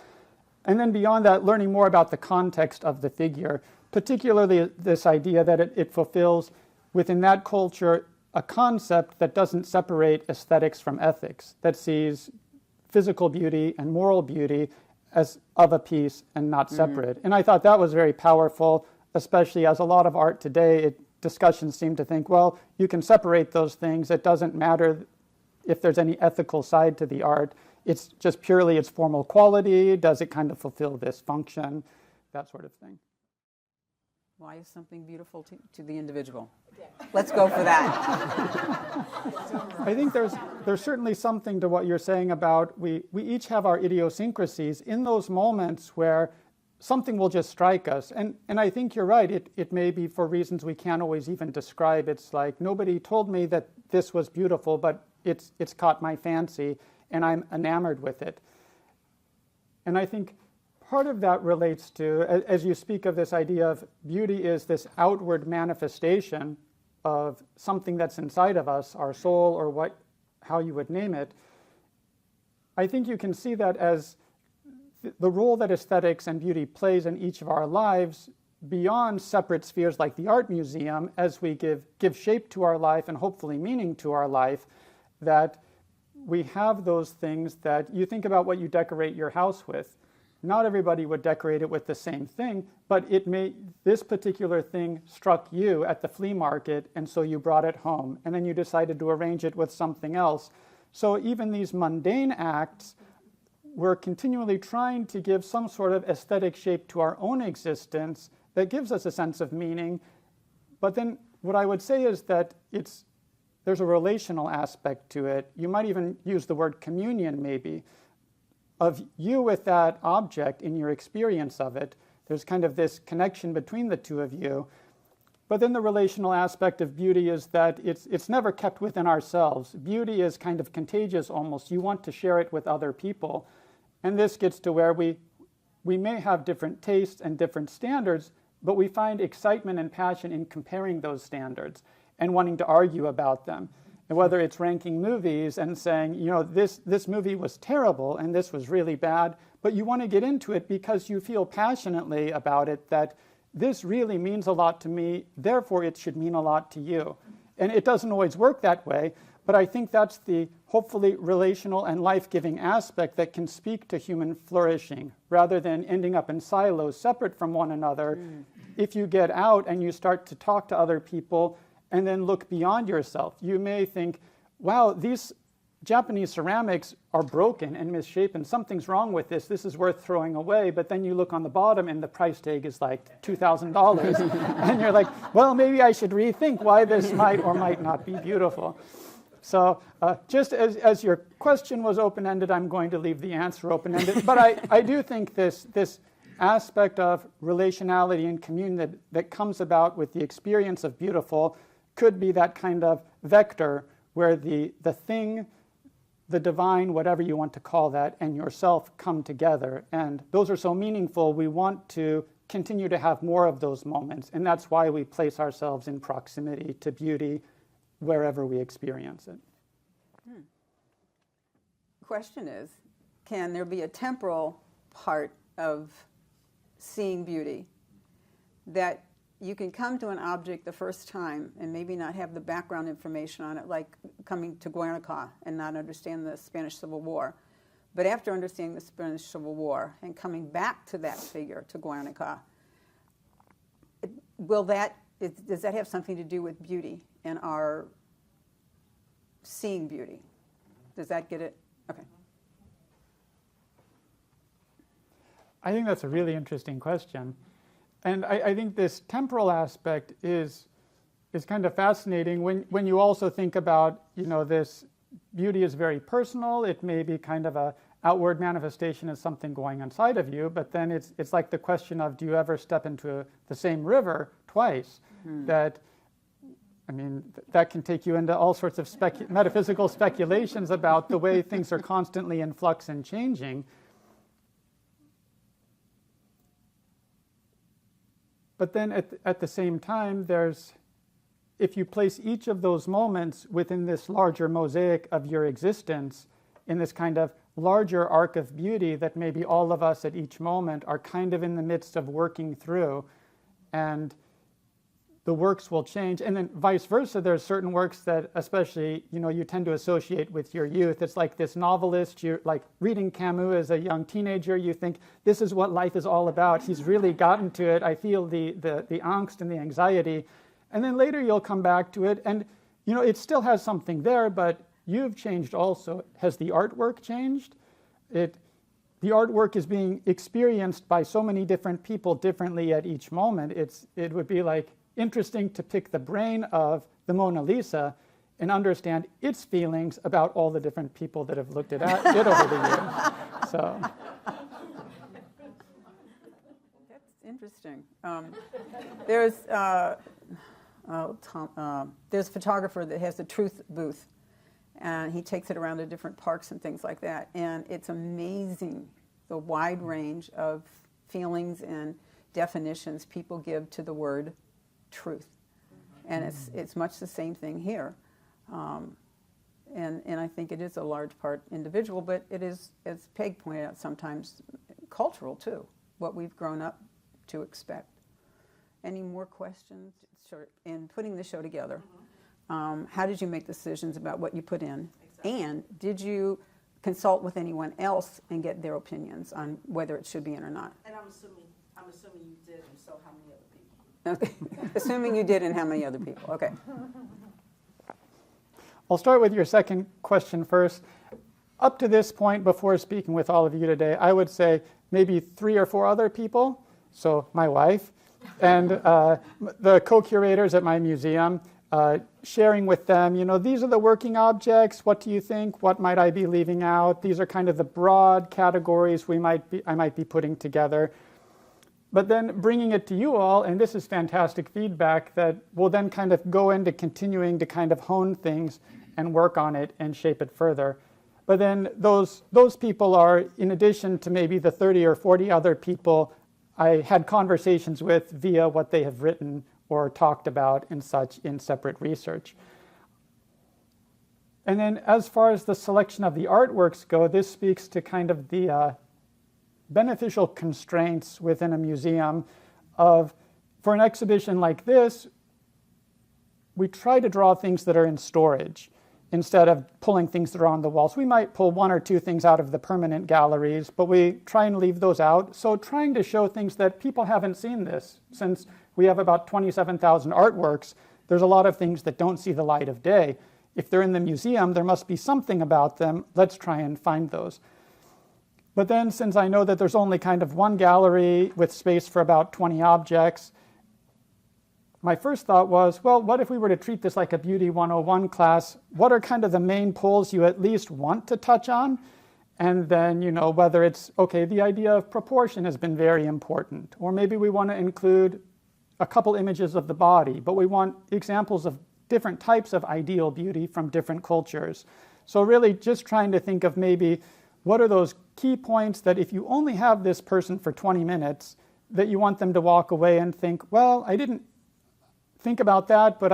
and then beyond that, learning more about the context of the figure, particularly this idea that it fulfills within that culture a concept that doesn't separate aesthetics from ethics, that sees physical beauty and moral beauty as of a piece and not separate. And I thought that was very powerful, especially as a lot of art today, discussions seem to think, well, you can separate those things. It doesn't matter if there's any ethical side to the art. It's just purely its formal quality. Does it kind of fulfill this function? That sort of thing. Why is something beautiful to the individual? Let's go for that. I think there's certainly something to what you're saying about we each have our idiosyncrasies in those moments where something will just strike us. And I think you're right. It may be for reasons we can't always even describe. It's like nobody told me that this was beautiful, but it's caught my fancy and I'm enamored with it. And I think part of that relates to, as you speak of this idea of beauty is this outward manifestation of something that's inside of us, our soul, or how you would name it. I think you can see that as the role that aesthetics and beauty plays in each of our lives beyond separate spheres like the art museum, as we give shape to our life and hopefully meaning to our life, that we have those things that you think about what you decorate your house with. Not everybody would decorate it with the same thing, but this particular thing struck you at the flea market, and so you brought it home, and then you decided to arrange it with something else. So even these mundane acts, we're continually trying to give some sort of aesthetic shape to our own existence that gives us a sense of meaning. But then what I would say is that there's a relational aspect to it. You might even use the word communion maybe, of you with that object in your experience of it. There's kind of this connection between the two of you. But then the relational aspect of beauty is that it's never kept within ourselves. Beauty is kind of contagious almost. You want to share it with other people. And this gets to where we may have different tastes and different standards, but we find excitement and passion in comparing those standards and wanting to argue about them. And whether it's ranking movies and saying, this movie was terrible and this was really bad, but you want to get into it because you feel passionately about it that this really means a lot to me, therefore it should mean a lot to you. And it doesn't always work that way, but I think that's the hopefully relational and life-giving aspect that can speak to human flourishing rather than ending up in silos separate from one another. If you get out and you start to talk to other people and then look beyond yourself, you may think, wow, these Japanese ceramics are broken and misshapen. Something's wrong with this. This is worth throwing away. But then you look on the bottom and the price tag is like $2,000. And you're like, well, maybe I should rethink why this might or might not be beautiful. So just as your question was open-ended, I'm going to leave the answer open-ended. But I do think this aspect of relationality and communion that comes about with the experience of beautiful could be that kind of vector where the thing, the divine, whatever you want to call that, and yourself come together. And those are so meaningful. We want to continue to have more of those moments. And that's why we place ourselves in proximity to beauty wherever we experience it. Question is, can there be a temporal part of seeing beauty that you can come to an object the first time and maybe not have the background information on it, like coming to Guernica and not understand the Spanish Civil War, but after understanding the Spanish Civil War and coming back to that figure, to Guernica, does that have something to do with beauty and our seeing beauty? Does that get it? Okay. I think that's a really interesting question. And I think this temporal aspect is kind of fascinating when you also think about, this beauty is very personal. It may be kind of a outward manifestation of something going inside of you, but then it's like the question of, do you ever step into the same river twice? That can take you into all sorts of metaphysical speculations about the way things are constantly in flux and changing. But then at the same time, if you place each of those moments within this larger mosaic of your existence, in this kind of larger arc of beauty that maybe all of us at each moment are kind of in the midst of working through, and the works will change. And then vice versa, there's certain works that especially, you tend to associate with your youth. It's like this novelist, you're like reading Camus as a young teenager, you think, this is what life is all about. He's really gotten to it. I feel the angst and the anxiety. And then later you'll come back to it and, it still has something there, but you've changed also. Has the artwork changed? The artwork is being experienced by so many different people differently at each moment. It would be like interesting to pick the brain of the Mona Lisa and understand its feelings about all the different people that have looked at it over the years. So that's interesting. There's a photographer that has the Truth booth, and he takes it around to different parks and things like that. And it's amazing the wide range of feelings and definitions people give to the word truth. And it's much the same thing here. And I think it is a large part individual, but it is, as Peg pointed out, sometimes cultural too, what we've grown up to expect. Any more questions? Sure. In putting the show together, how did you make decisions about what you put in? Exactly. And did you consult with anyone else and get their opinions on whether it should be in or not? And I'm assuming you did, and so how many other people? Okay. Assuming you did, and how many other people? Okay. I'll start with your second question first. Up to this point, before speaking with all of you today, I would say maybe 3 or 4 other people, so my wife, and the co-curators at my museum, sharing with them, these are the working objects, what do you think, what might I be leaving out? These are kind of the broad categories I might be putting together. But then bringing it to you all, and this is fantastic feedback that will then kind of go into continuing to kind of hone things and work on it and shape it further. But then those people are, in addition to maybe the 30 or 40 other people I had conversations with via what they have written or talked about and such in separate research. And then as far as the selection of the artworks go, this speaks to kind of the beneficial constraints within a museum of, for an exhibition like this, we try to draw things that are in storage instead of pulling things that are on the walls. We might pull 1 or 2 things out of the permanent galleries, but we try and leave those out. So trying to show things that people haven't seen this. Since we have about 27,000 artworks, there's a lot of things that don't see the light of day. If they're in the museum, there must be something about them. Let's try and find those. But then, since I know that there's only kind of 1 gallery with space for about 20 objects, my first thought was, well, what if we were to treat this like a Beauty 101 class? What are kind of the main poles you at least want to touch on? And then, whether it's, okay, the idea of proportion has been very important. Or maybe we want to include a couple images of the body, but we want examples of different types of ideal beauty from different cultures. So really just trying to think of maybe what are those key points that if you only have this person for 20 minutes, that you want them to walk away and think, well, I didn't think about that, but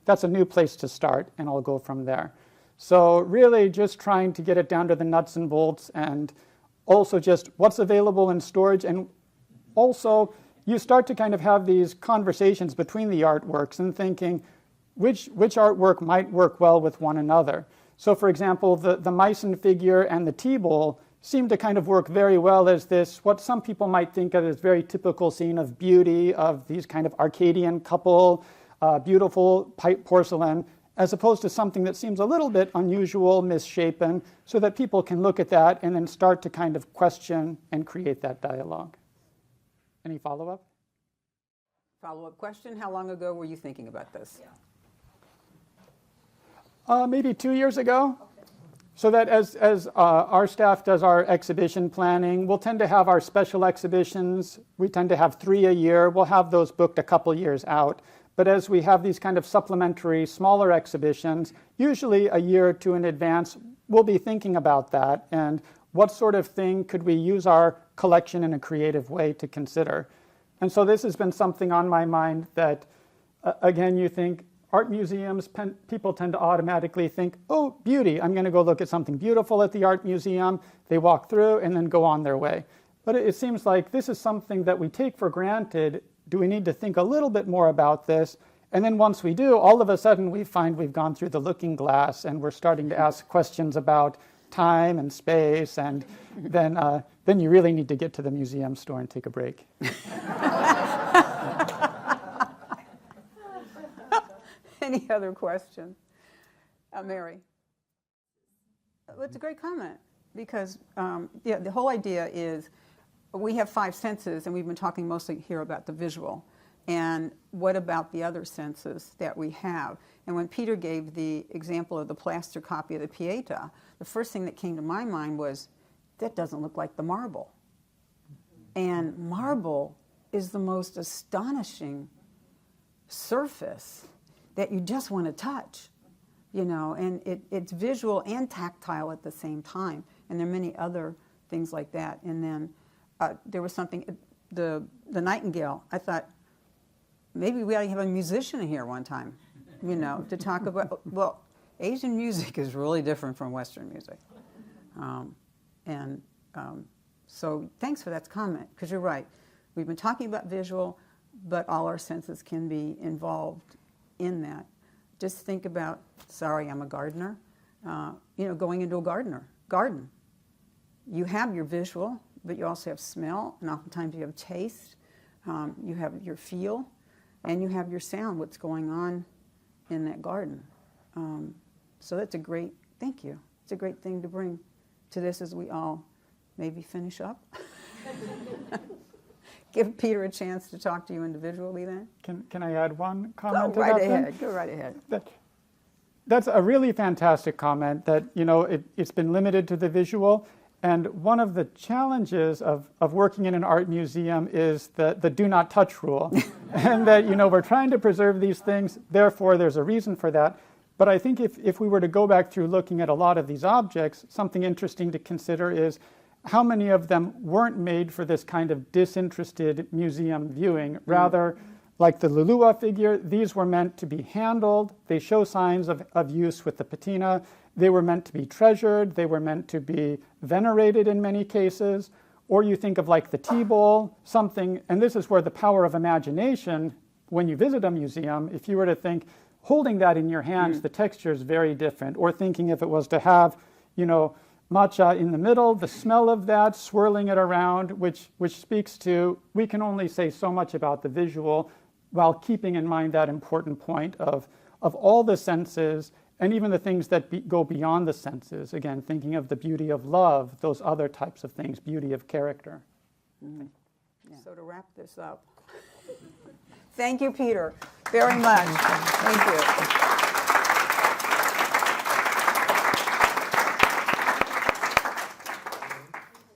that's a new place to start, and I'll go from there. So really just trying to get it down to the nuts and bolts, and also just what's available in storage. And also you start to kind of have these conversations between the artworks and thinking which artwork might work well with one another. So for example, the Meissen figure and the tea bowl seem to kind of work very well as this, what some people might think of as very typical scene of beauty, of these kind of Arcadian couple, beautiful pipe porcelain, as opposed to something that seems a little bit unusual, misshapen, so that people can look at that and then start to kind of question and create that dialogue. Any follow-up? Follow-up question, how long ago were you thinking about this? Maybe 2 years ago. So that as our staff does our exhibition planning, we'll tend to have our special exhibitions. We tend to have 3 a year. We'll have those booked a couple years out. But as we have these kind of supplementary smaller exhibitions, usually a year or two in advance, we'll be thinking about that and what sort of thing could we use our collection in a creative way to consider. And so this has been something on my mind that, again, you think art museums, people tend to automatically think, oh, beauty, I'm going to go look at something beautiful at the art museum. They walk through and then go on their way. But it seems like this is something that we take for granted. Do we need to think a little bit more about this? And then once we do, all of a sudden we find we've gone through the looking glass and we're starting to ask questions about time and space, and then you really need to get to the museum store and take a break. Any other questions? Mary? Well, it's a great comment because the whole idea is we have 5 senses, and we've been talking mostly here about the visual. And what about the other senses that we have? And when Peter gave the example of the plaster copy of the Pieta, the first thing that came to my mind was, that doesn't look like the marble. And marble is the most astonishing surface that you just want to touch, and it's visual and tactile at the same time. And there are many other things like that. And then there was something, the Nightingale, I thought, maybe we ought to have a musician here one time, to talk about, well, Asian music is really different from Western music. So thanks for that comment, because you're right. We've been talking about visual, but all our senses can be involved in that. Just think about, sorry, I'm a gardener, going into a garden. You have your visual, but you also have smell, and oftentimes you have taste, you have your feel, and you have your sound, what's going on in that garden. So that's thank you. It's a great thing to bring to this as we all maybe finish up. Give Peter a chance to talk to you individually then. Can I add one comment Go right to that? ahead. Go right ahead. That's a really fantastic comment that, it's been limited to the visual. And one of the challenges of working in an art museum is the do not touch rule. And that, we're trying to preserve these things, therefore there's a reason for that. But I think if we were to go back through looking at a lot of these objects, something interesting to consider is how many of them weren't made for this kind of disinterested museum viewing. Rather, like the Lulua figure, these were meant to be handled. They show signs of use with the patina. They were meant to be treasured. They were meant to be venerated in many cases. Or you think of like the tea bowl, something, and this is where the power of imagination, when you visit a museum, if you were to think, holding that in your hands, the texture is very different. Or thinking if it was to have, matcha in the middle, the smell of that, swirling it around, which speaks to, we can only say so much about the visual while keeping in mind that important point of all the senses and even the things that go beyond the senses. Again, thinking of the beauty of love, those other types of things, beauty of character. Yeah. So to wrap this up, thank you, Peter, very much. Thank you.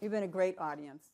You've been a great audience.